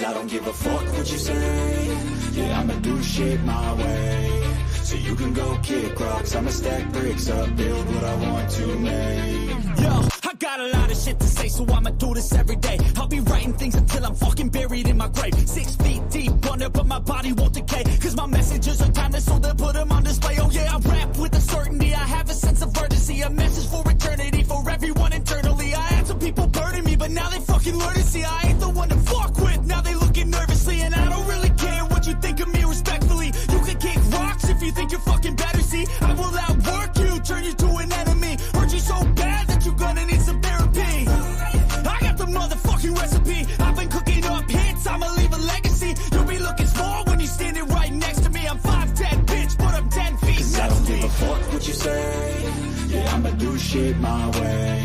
I don't give a fuck what you say. Yeah, I'ma do shit my way. So you can go kick rocks, I'ma stack bricks up, build what I want to make. Yo, I got a lot of shit to say, so I'ma do this every day. I'll be writing things until I'm fucking buried in my grave. 6 feet deep under, but my body won't decay. Cause my messages are timeless, so they'll put them on display. Oh yeah, I rap with a certainty, I have a sense of urgency. A message for eternity, for everyone internally. I had some people burning me, but now they fucking learn to see I ain't the one to fuck with. Now they looking nervously, and I don't really care what you think of me respectfully. You can kick rocks if you think you're fucking better, see. I will outwork you, turn you to an enemy. Hurt you so bad that you're gonna need some therapy. I got the motherfucking recipe. I've been cooking up hits, I'ma leave a legacy. You'll be looking small when you're standing right next to me. I'm 5'10", bitch, but I'm 10 feet. Cause I don't give a fuck what you say. Yeah, I'ma do shit my way.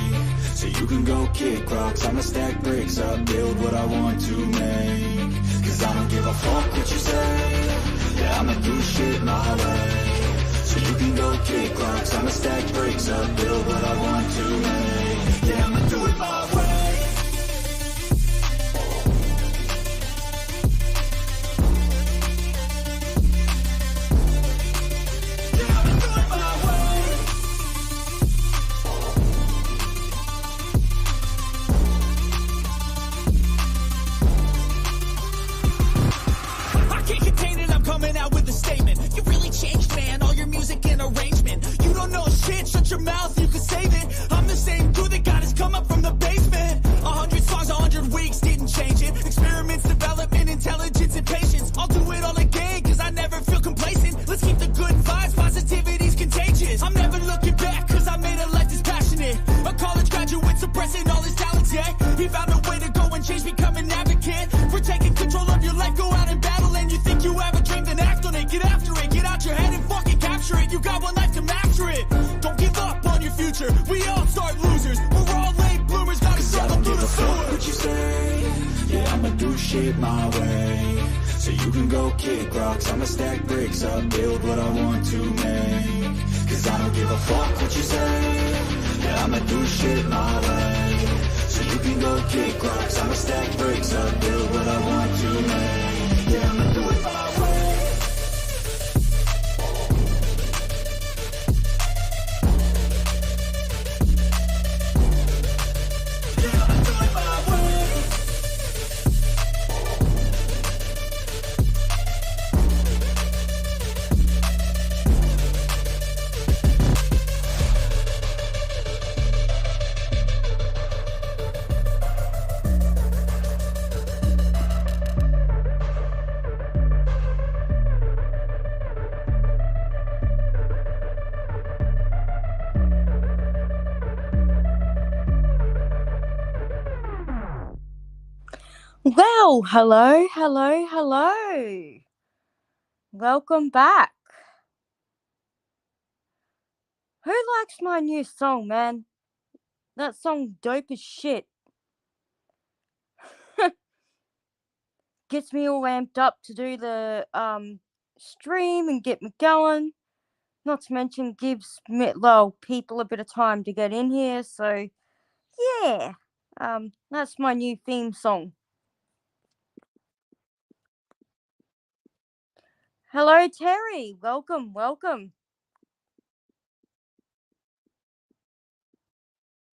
So you can go kick rocks, I'ma stack bricks up, build what I want to make. Cause I don't give a fuck what you say. Yeah, I'ma do shit my way. So you can go kick rocks, I'ma stack bricks up, build what I want to make. Yeah, I'ma do it my way. Shut your mouth, you can save it. I'm the same dude that got his come up from the basement. 100 songs, 100 weeks, didn't change it. Experiments, development, intelligence, and patience. I'll do it all again, cause I never feel complacent. Let's keep the good vibes, positivity's contagious. I'm never looking back, cause I made a life that's passionate. A college graduate suppressing all his talents, yeah. He found a way to go and change, become an advocate. For taking control of your life, go out and battle. And you think you have a dream, then act on it. Get after it, get out your head and fucking capture it. You got one life to master it. Don't give up on your future. We all start losers. We're all late bloomers. Gotta struggle through the sewer. What you say? Yeah, I'ma do shit my way. So you can go kick rocks, I'ma stack bricks up, build what I want to make. Cause I don't give a fuck what you say. Yeah, I'ma do shit my way. So you can go kick rocks, I'ma stack bricks up, build what I want to make. Yeah, I'ma do it my way. Well, hello. Welcome back. Who likes my new song, man? That song dope as shit. Gets me all amped up to do the stream and get me going. Not to mention gives people a bit of time to get in here, so yeah. That's my new theme song. Hello, Terry. Welcome.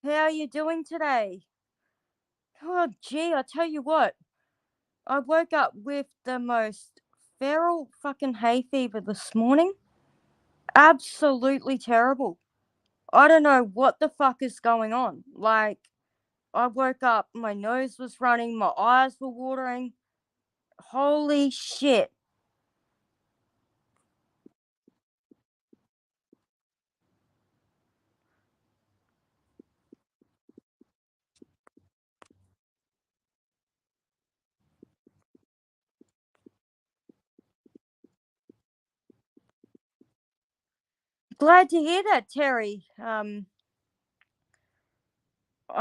How are you doing today? Oh, gee, I tell you what. I woke up with the most feral fucking hay fever this morning. Absolutely terrible. I don't know what the fuck is going on. Like, I woke up, my nose was running, my eyes were watering. Holy shit. Glad to hear that, Terry. I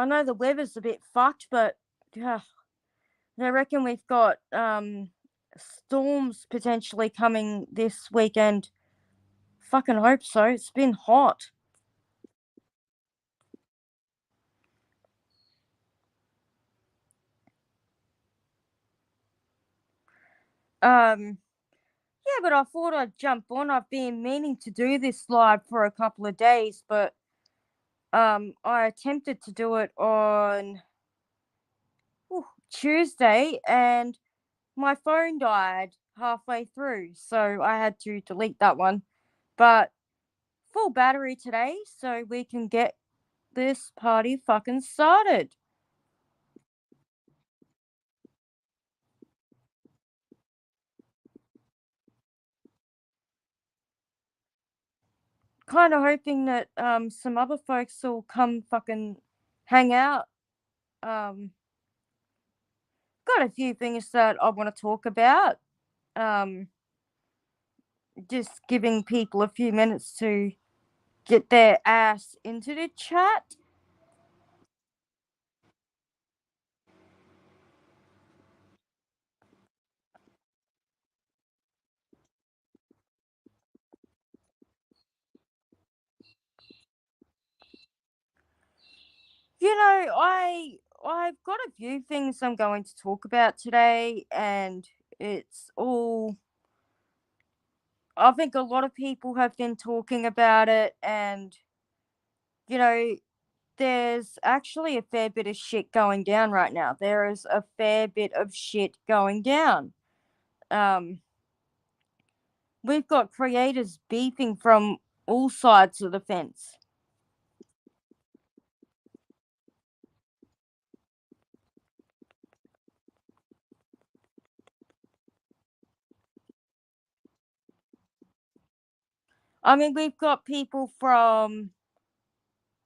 know the weather's a bit fucked, but I reckon we've got storms potentially coming this weekend. Fucking hope so. It's been hot. Yeah, but I thought I'd jump on. I've been meaning to do this live for a couple of days, but I attempted to do it on Tuesday, and my phone died halfway through, so I had to delete that one. But full battery today, so we can get this party fucking started. Kind of hoping that some other folks will come fucking hang out. Um, got a few things that I want to talk about. Um, just giving people a few minutes to get their ass into the chat. I've got a few things I'm going to talk about today, and it's all. I think a lot of people have been talking about it, and you know, there's actually a fair bit of shit going down right now. There is a fair bit of shit going down. Um, we've got creators beefing from all sides of the fence. I mean, we've got people from,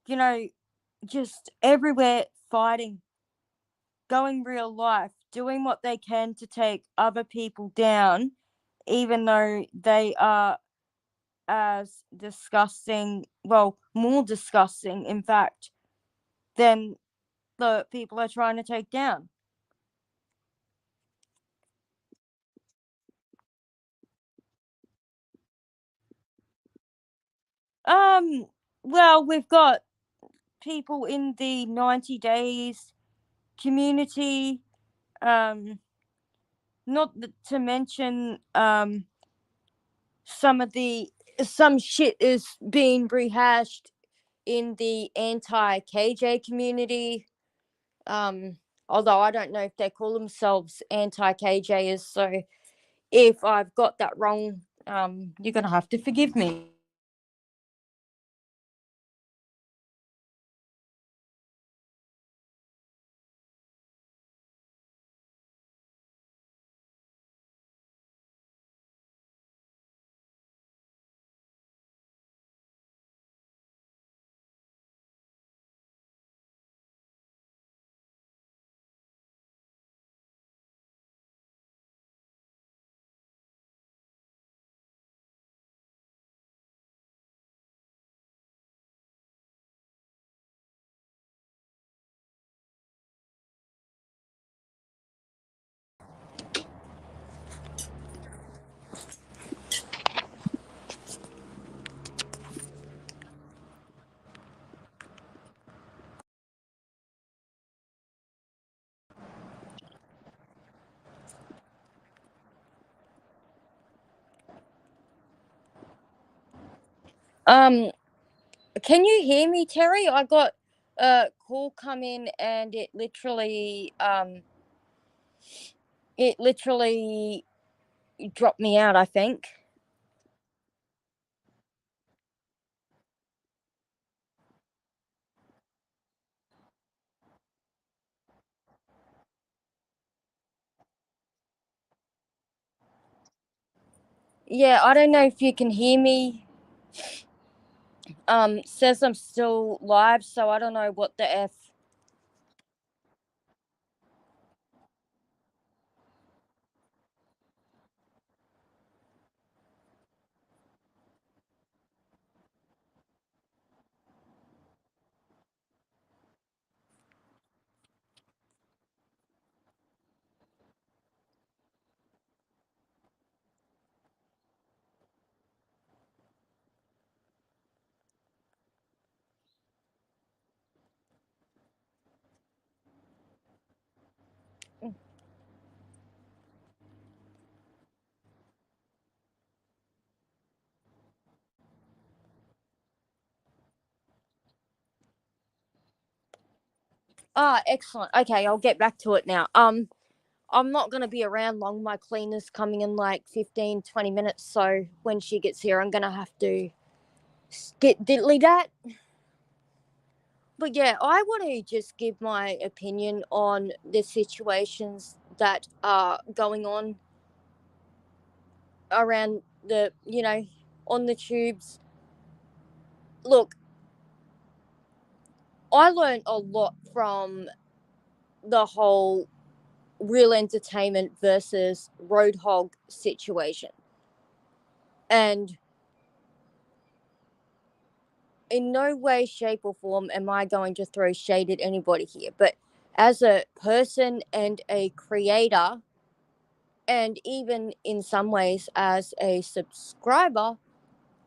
you know, just everywhere fighting, going real life, doing what they can to take other people down, even though they are as disgusting, well, more disgusting, in fact, than the people are trying to take down. Um, well, we've got people in the 90 days community, um, to mention some shit is being rehashed in the anti KJ community. Um, although I don't know if they call themselves anti KJers, so if I've got that wrong, you're gonna have to forgive me. Um, can you hear me, Terry? I got a call come in, and it literally dropped me out, I think. Yeah, I don't know if you can hear me. Says I'm still live, so I don't know what the F. Excellent. Okay, I'll get back to it now. I'm not going to be around long. My cleaner's coming in like 15, 20 minutes. So when she gets here, I'm going to have to get diddly that. But yeah, I want to just give my opinion on the situations that are going on around on the tubes. Look, I learned a lot from the whole Real Entertainment versus Roadhog situation. And in no way, shape, or form am I going to throw shade at anybody here. But as a person and a creator, and even in some ways as a subscriber,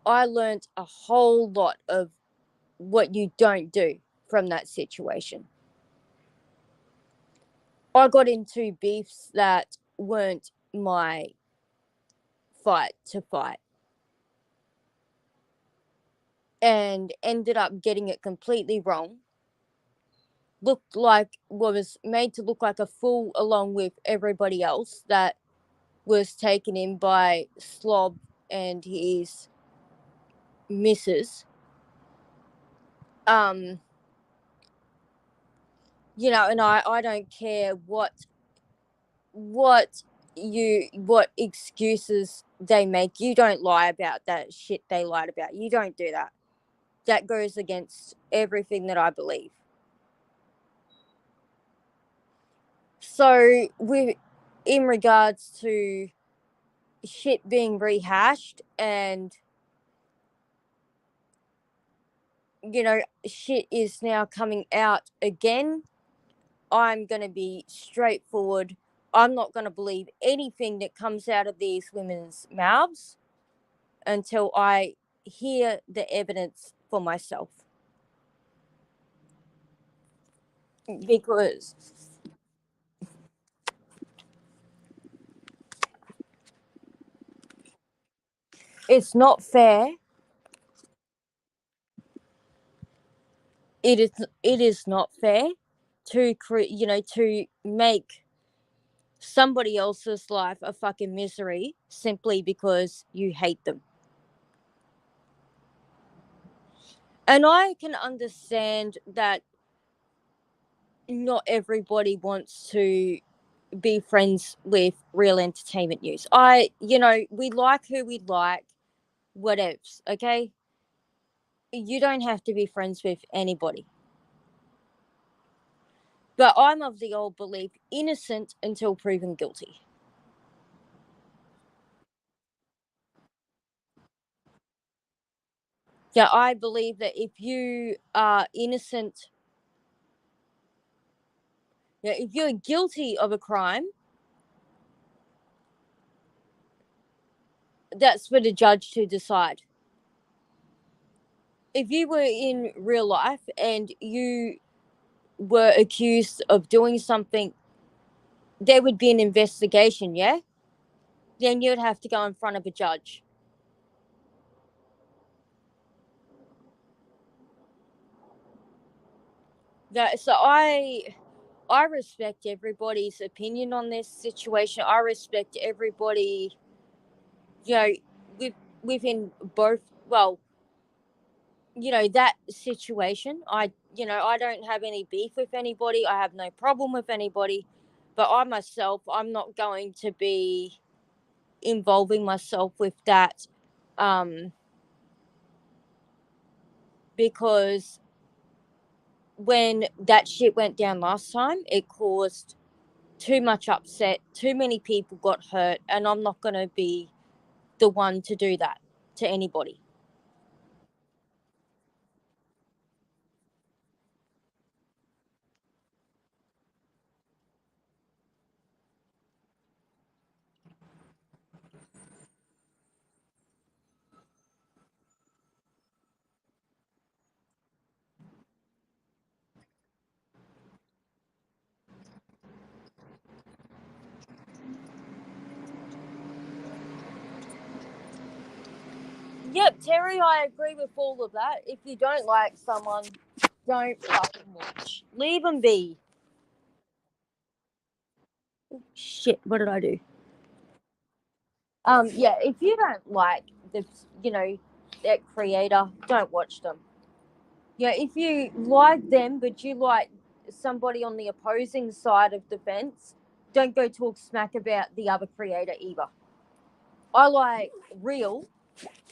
I learned a whole lot of what you don't do from that situation. I got into beefs that weren't my fight to fight, and ended up getting it completely wrong. Was made to look like a fool along with everybody else that was taken in by Slob and his missus. And I don't care what excuses they make. You don't lie about that shit they lied about. You don't do that. That goes against everything that I believe. So in regards to shit being rehashed and shit is now coming out again, I'm going to be straightforward. I'm not going to believe anything that comes out of these women's mouths until I hear the evidence for myself. Because it's not fair. It is not fair to make somebody else's life a fucking misery simply because you hate them. And I can understand that not everybody wants to be friends with Real Entertainment News. We like who we like, whatevs, okay? You don't have to be friends with anybody. But I'm of the old belief, innocent until proven guilty. Yeah, I believe that if you are innocent, if you're guilty of a crime, that's for the judge to decide. If you were in real life and you were accused of doing something, there would be an investigation, yeah? Then you'd have to go in front of a judge. So I respect everybody's opinion on this situation. I respect everybody, within both. Well, that situation. I don't have any beef with anybody. I have no problem with anybody. But I myself, I'm not going to be involving myself with that, because when that shit went down last time, it caused too much upset. Too many people got hurt, and I'm not going to be the one to do that to anybody. Yep, Terry, I agree with all of that. If you don't like someone, don't fucking watch. Leave them be. Shit, what did I do? Yeah, if you don't like the, that creator, don't watch them. Yeah, if you like them, but you like somebody on the opposing side of the fence, don't go talk smack about the other creator either. I like Real,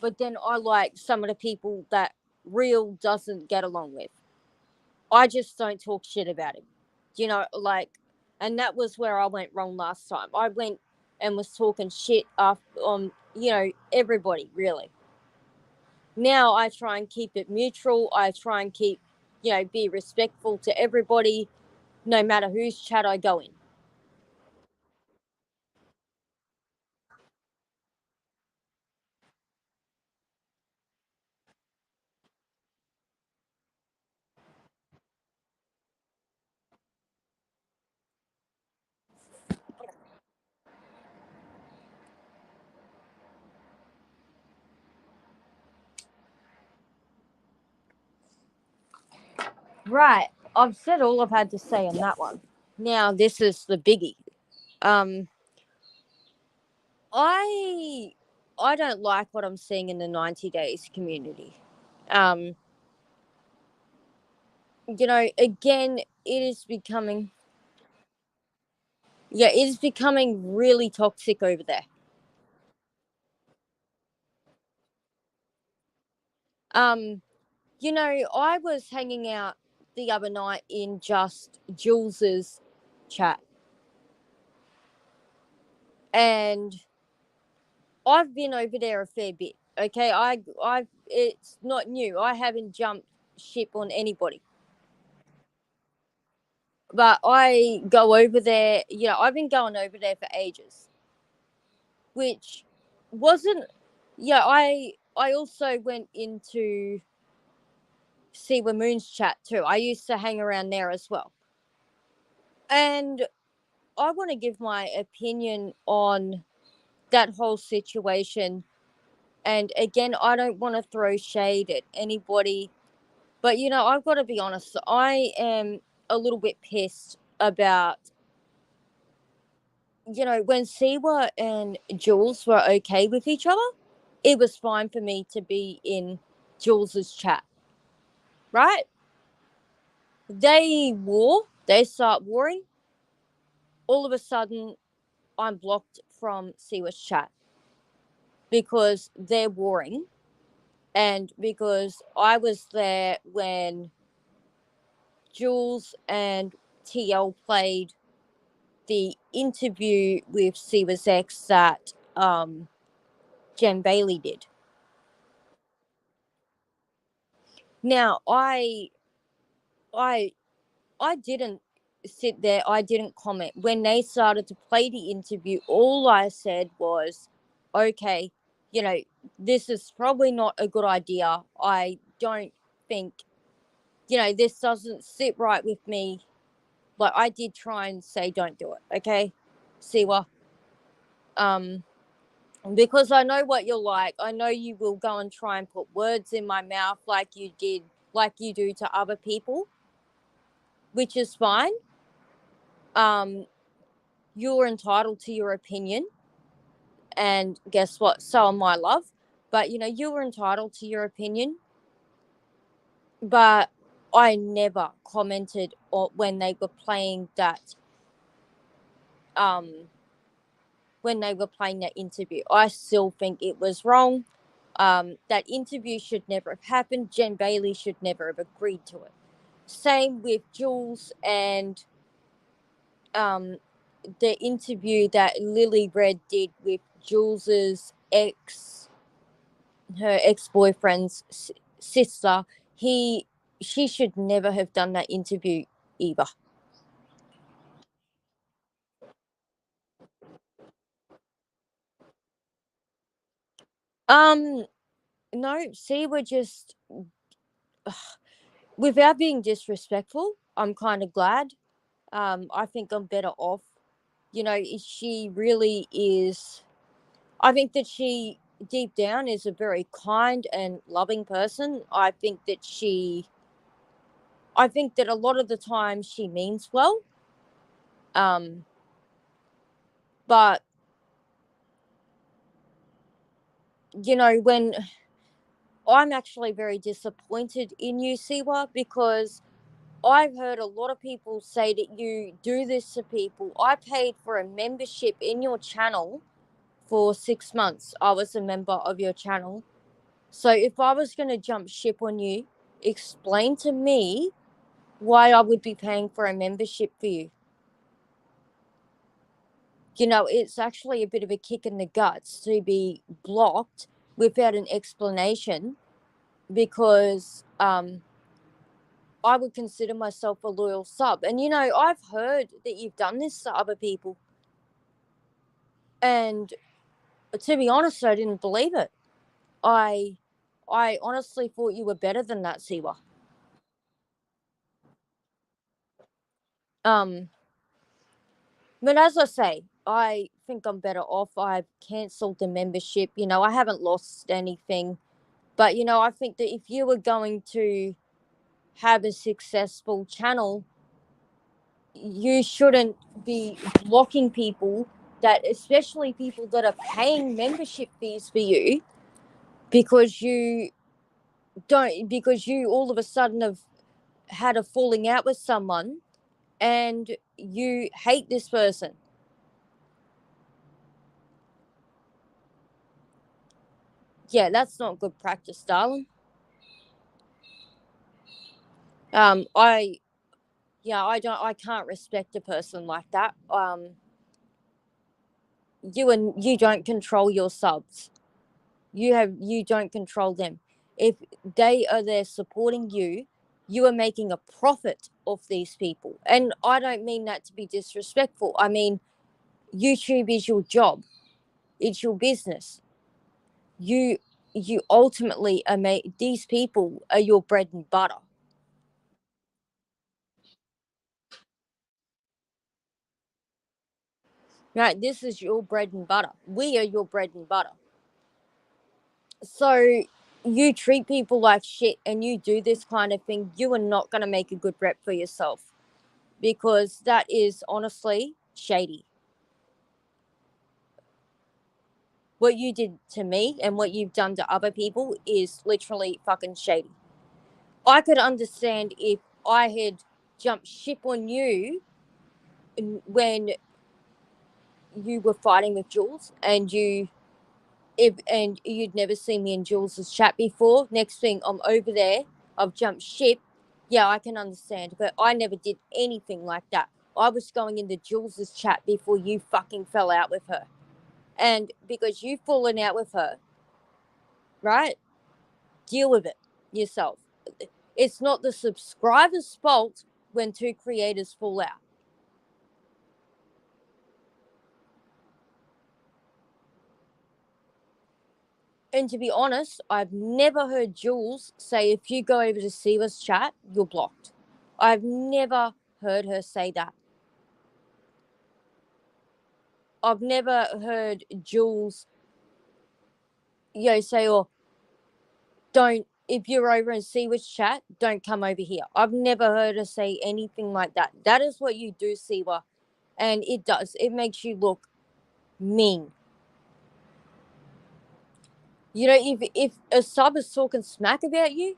but then I like some of the people that Real doesn't get along with. I just don't talk shit about him. And that was where I went wrong last time. I went and was talking shit on, everybody, really. Now I try and keep it neutral. I try and keep, be respectful to everybody, no matter whose chat I go in. Right. I've said all I've had to say on that one. Now this is the biggie. Um, I I don't like what I'm seeing in the 90 days community. Um, again, it is becoming, yeah, it is becoming really toxic over there. Um, I was hanging out the other night in just Jules's chat, and I've been over there a fair bit. Okay, it's not new. I haven't jumped ship on anybody, but I go over there. I've been going over there for ages, which wasn't. Yeah, I also went into Siwa Moon's chat too. I used to hang around there as well, and I want to give my opinion on that whole situation. And again, I don't want to throw shade at anybody, but I've got to be honest. I am a little bit pissed about, when Siwa and Jules were okay with each other, it was fine for me to be in Jules's chat, right? They start warring. All of a sudden, I'm blocked from Siwa's chat because they're warring, and because I was there when Jules and TL played the interview with Siwa's ex that Jen Bailey did. Now, I I didn't sit there. I didn't comment when they started to play the interview. All I said was, "Okay, this is probably not a good idea. I don't think, this doesn't sit right with me." Like, I did try and say, "Don't do it." Okay, Siwa. Um, because I know what you're like. I know you will go and try and put words in my mouth like you do to other people, which is fine. Um, you're entitled to your opinion, and guess what? So am I, love. But you were entitled to your opinion, but I never commented or when they were playing that um when they were playing that interview. I still think it was wrong. That interview should never have happened. Jen Bailey should never have agreed to it. Same with Jules and um, the interview that Lily Red did with Jules's her ex-boyfriend's sister. She should never have done that interview either. Um, no, see, we're just without being disrespectful. I'm kind of glad. I think I'm better off. She really is. I think that she deep down is a very kind and loving person. I think that she I think that a lot of the time she means well. But when I'm actually very disappointed in you, Siwa, because I've heard a lot of people say that you do this to people. I paid for a membership in your channel for 6 months. I was a member of your channel. So if I was going to jump ship on you, explain to me why I would be paying for a membership for you. It's actually a bit of a kick in the guts to be blocked without an explanation, because I would consider myself a loyal sub. And I've heard that you've done this to other people. And to be honest, I didn't believe it. I honestly thought you were better than that, Siwa. Um, but as I say, I think I'm better off. I've cancelled the membership. I haven't lost anything. But I think that if you were going to have a successful channel, you shouldn't be blocking people, that especially people that are paying membership fees for you, because you all of a sudden have had a falling out with someone and you hate this person. Yeah, that's not good practice, darling. I yeah, I can't respect a person like that. You don't control your subs. You don't control them. If they are there supporting you, you are making a profit of these people. And I don't mean that to be disrespectful. I mean, YouTube is your job. It's your business. You ultimately these people are your bread and butter. Right? This is your bread and butter. We are your bread and butter. So you treat people like shit and you do this kind of thing, you are not going to make a good rep for yourself, because that is honestly shady. What you did to me and what you've done to other people is literally fucking shady. I could understand if I had jumped ship on you when you were fighting with Jules, and you'd never seen me and Jules's chat before. Next thing I'm over there, I've jumped ship. Yeah, I can understand, but I never did anything like that. I was going into Jules's chat before you fucking fell out with her. And because you've fallen out with her, right? Deal with it yourself. It's not the subscriber's fault when two creators fall out. And to be honest, I've never heard Jules say if you go over to Siwa's chat, you're blocked. I've never heard her say that. I've never heard Jules, say, "Oh, don't, if you're over in Siwa's chat, don't come over here." I've never heard her say anything like that. That is what you do, Siwa. And it does. It makes you look mean. If a sub is talking smack about you,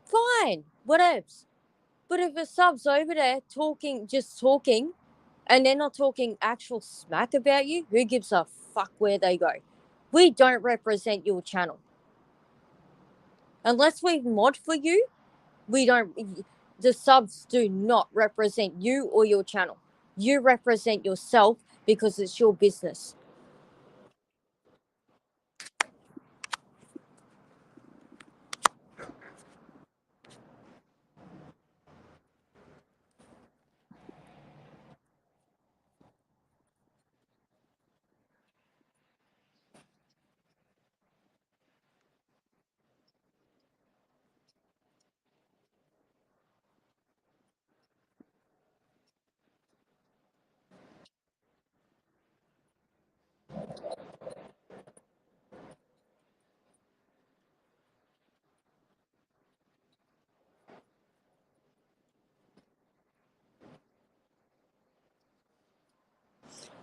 fine, whatevs. But if a sub's over there just talking, and they're not talking actual smack about you, who gives a fuck where they go? We don't represent your channel. Unless we mod for you, we don't. The subs do not represent you or your channel. You represent yourself because it's your business.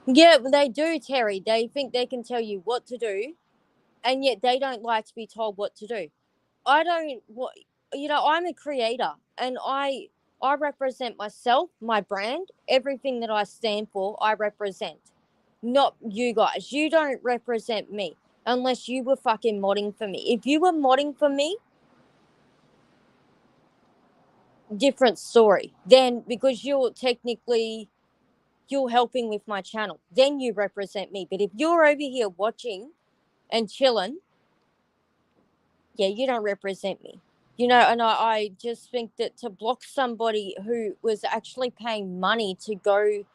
Yeah, they do, Terry. They think they can tell you what to do, and yet they don't like to be told what to do. I don't what I'm a creator, and I represent myself, my brand, everything that I stand for, I represent. Not you guys. You don't represent me unless you were fucking modding for me. If you were modding for me, different story. Then because you're helping with my channel, then you represent me. But if you're over here watching and chilling, yeah, you don't represent me. And I just think that to block somebody who was actually paying money to go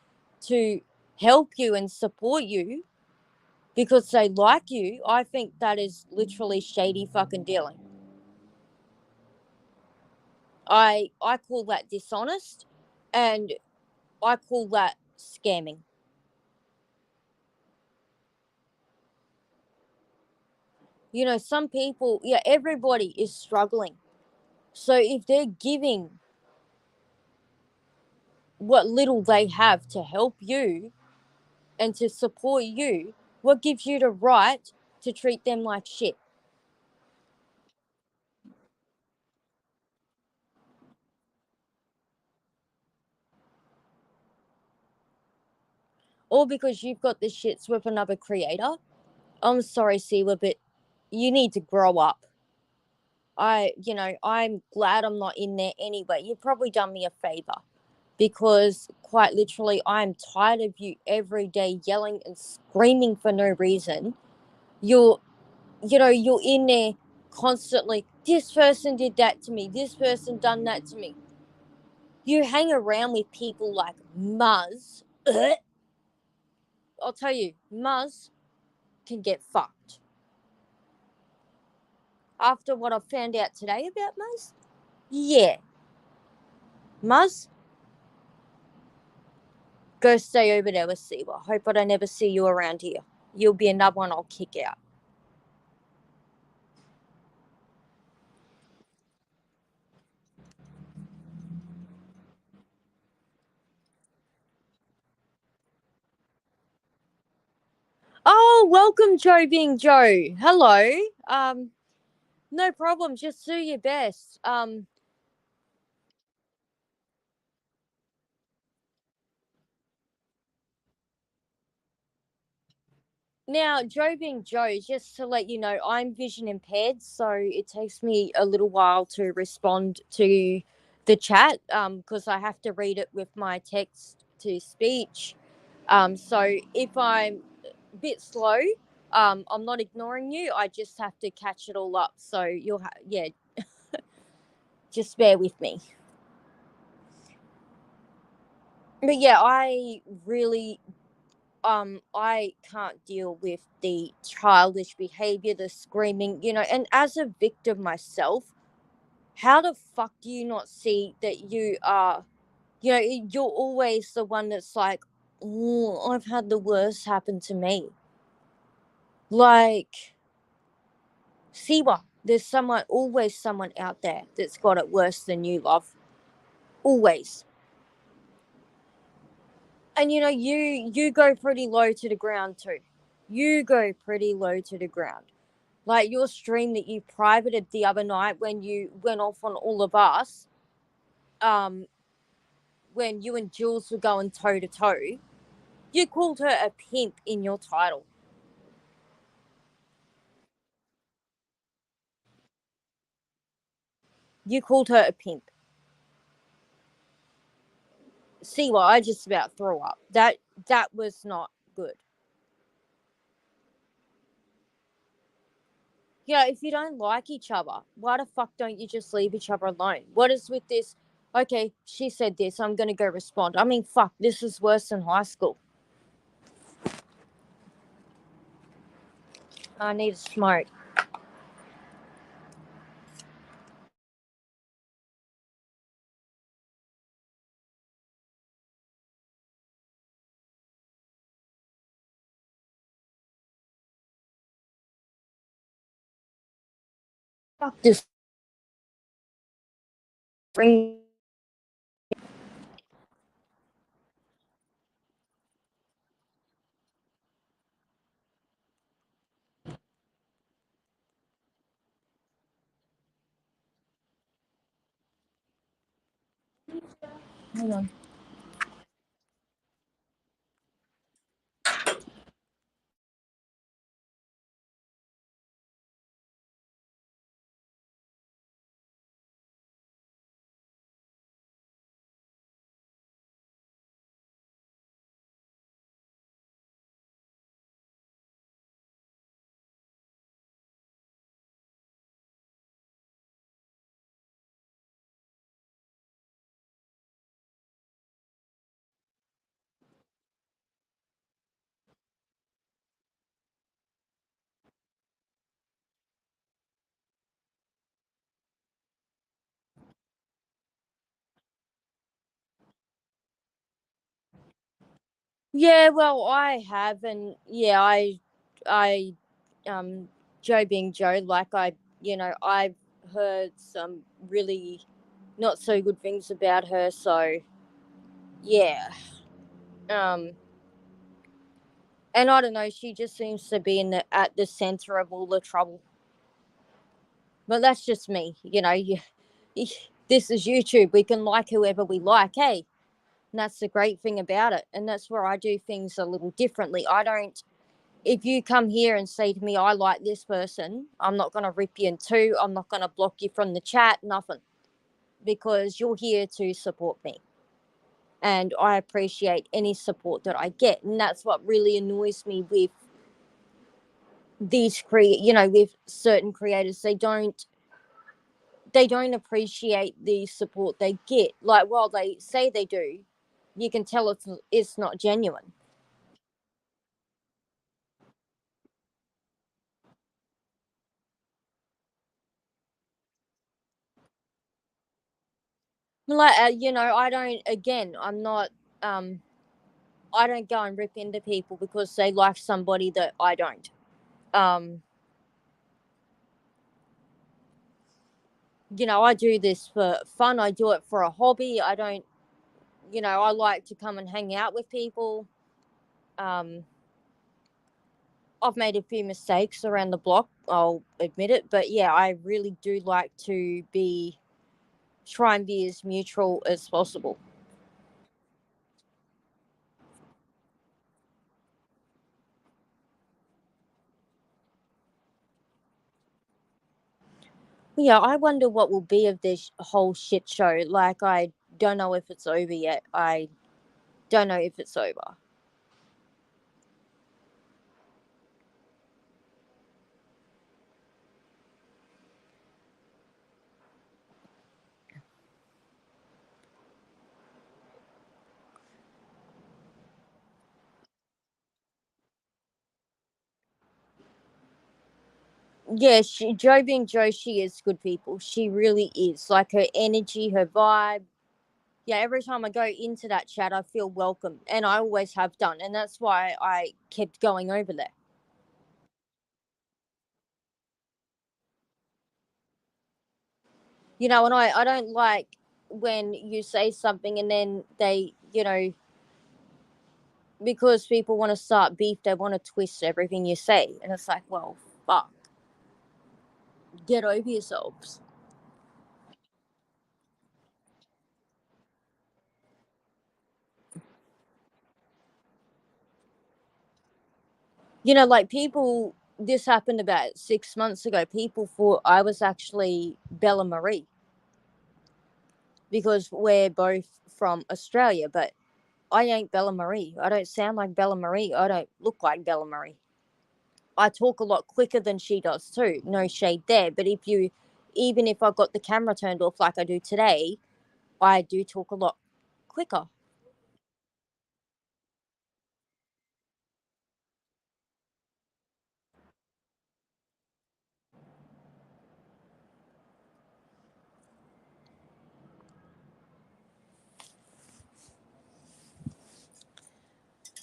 to help you and support you because they like you, I think that is literally shady fucking dealing. I call that dishonest, and I call that scamming. Some people, yeah, everybody is struggling. So if they're giving what little they have to help you and to support you, what gives you the right to treat them like shit? Or because you've got the shits with another creator? I'm sorry, Seela, but you need to grow up. I'm glad I'm not in there anyway. You've probably done me a favor because quite literally, I'm tired of you every day yelling and screaming for no reason. You're, you're in there constantly. This person did that to me. This person done that to me. You hang around with people like Muzz. I'll tell you, Muzz can get fucked. After what I found out today about Muzz, yeah, Muzz, go stay over there with Siwa. Hope I don't ever see you around here. You'll be another one I'll kick out. Oh, welcome, Joe being Joe. Hello. No problem. Just do your best. Now, Joe being Joe, just to let you know, I'm vision impaired, so it takes me a little while to respond to the chat because I have to read it with my text to speech. So if I'm a bit slow, I'm not ignoring you. I just have to catch it all up. So yeah, just bear with me. But yeah, I really I can't deal with the childish behavior, the screaming, and as a victim myself, how the fuck do you not see that you are, you're always the one that's like, oh, I've had the worst happen to me. Like, Siwa, there's always someone out there that's got it worse than you, love. Always. And you go pretty low to the ground too. You go pretty low to the ground. Like your stream that you privated the other night when you went off on all of us, um, when you and Jules were going toe to toe, you called her a pimp in your title. You called her a pimp. See what I just about threw up. That was not good. Yeah, if you don't like each other, why the fuck don't you just leave each other alone? What is with this? Okay, she said this, I'm gonna go respond. I mean, fuck, this is worse than high school. I need a smoke. Fuck this. Bring. Hang on. Yeah, well, I have, and yeah, I, um, Joe being Joe, like I've heard some really not so good things about her. So yeah, um, and I don't know, she just seems to be at the center of all the trouble. But that's just me, this is YouTube. We can like whoever we like, hey. And that's the great thing about it. And that's where I do things a little differently. I don't, if you come here and say to me, I like this person, I'm not going to rip you in two. I'm not going to block you from the chat, nothing, because you're here to support me. And I appreciate any support that I get. And that's what really annoys me with with certain creators. They don't appreciate the support they get. Like, while they say they do, you can tell it's not genuine. Like, I don't. Again, I'm not. Um, I don't go and rip into people because they like somebody that I don't. Um, I do this for fun. I do it for a hobby. I don't. I like to come and hang out with people. Um, I've made a few mistakes around the block. I'll admit it, but yeah, I really do like to try and be as neutral as possible. Yeah, I wonder what will be of this whole shit show. Like, I don't know if it's over yet. I don't know if it's over. Yeah, Joe being Joe, she is good people. She really is. Like, her energy, her vibe. Yeah, every time I go into that chat, I feel welcome, and I always have done, and that's why I kept going over there. And I don't like when you say something and then because people want to start beef, they want to twist everything you say, and it's like, well, fuck, get over yourselves. Like, people. This happened about 6 months ago. People thought I was actually Bella Marie because we're both from Australia, but I ain't Bella Marie. I don't sound like Bella Marie. I don't look like Bella Marie. I talk a lot quicker than she does too. No shade there. But even if I got the camera turned off like I do today, I do talk a lot quicker.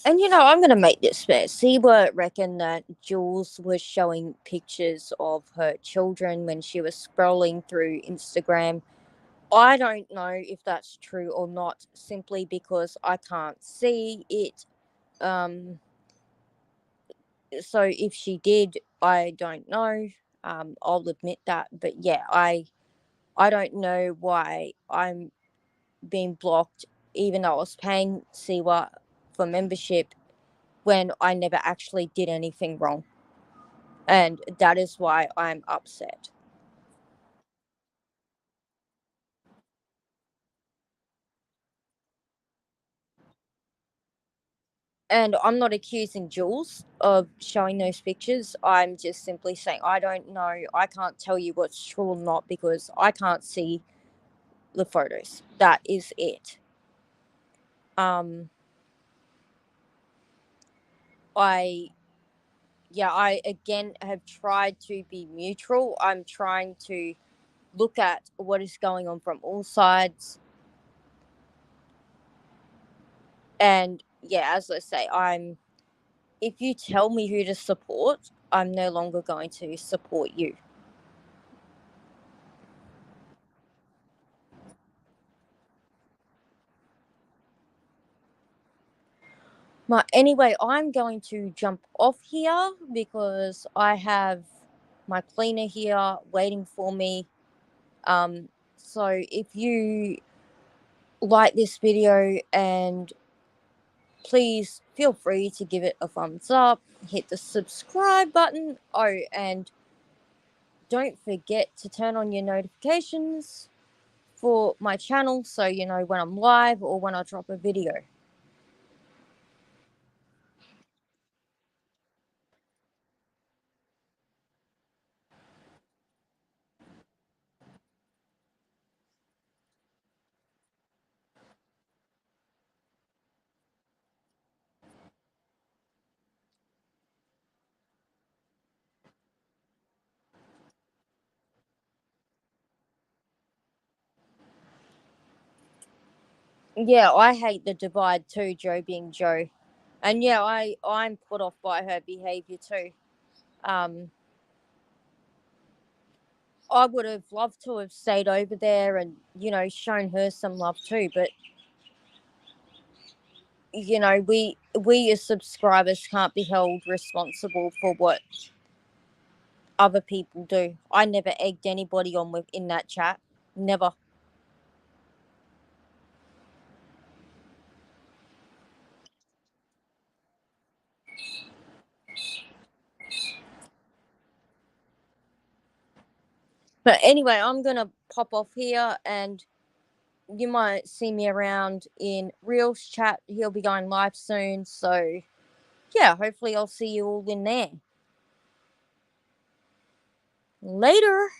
And I'm gonna make this fair. Siwa reckoned that Jules was showing pictures of her children when she was scrolling through Instagram. I don't know if that's true or not, simply because I can't see it. Um, so if she did, I don't know. I'll admit that. But yeah, I don't know why I'm being blocked even though I was paying Siwa for membership when I never actually did anything wrong. And that is why I'm upset. And I'm not accusing Jules of showing those pictures. I'm just simply saying I don't know. I can't tell you what's true or not because I can't see the photos. That is it. Um, I I again have tried to be neutral. I'm trying to look at what is going on from all sides. And yeah, as I say, if you tell me who to support, I'm no longer going to support you. But anyway, I'm going to jump off here because I have my cleaner here waiting for me. So if you like this video, and please feel free to give it a thumbs up, hit the subscribe button. Oh, and don't forget to turn on your notifications for my channel so you know when I'm live or when I drop a video. Yeah, I hate the divide too, Joe being Joe. And yeah, I'm put off by her behavior too. Um, I would have loved to have stayed over there and shown her some love too. But we as subscribers can't be held responsible for what other people do. I never egged anybody on in that chat. Never. But anyway, I'm gonna pop off here, and you might see me around in Reels chat. He'll be going live soon, so yeah, hopefully I'll see you all in there. Later.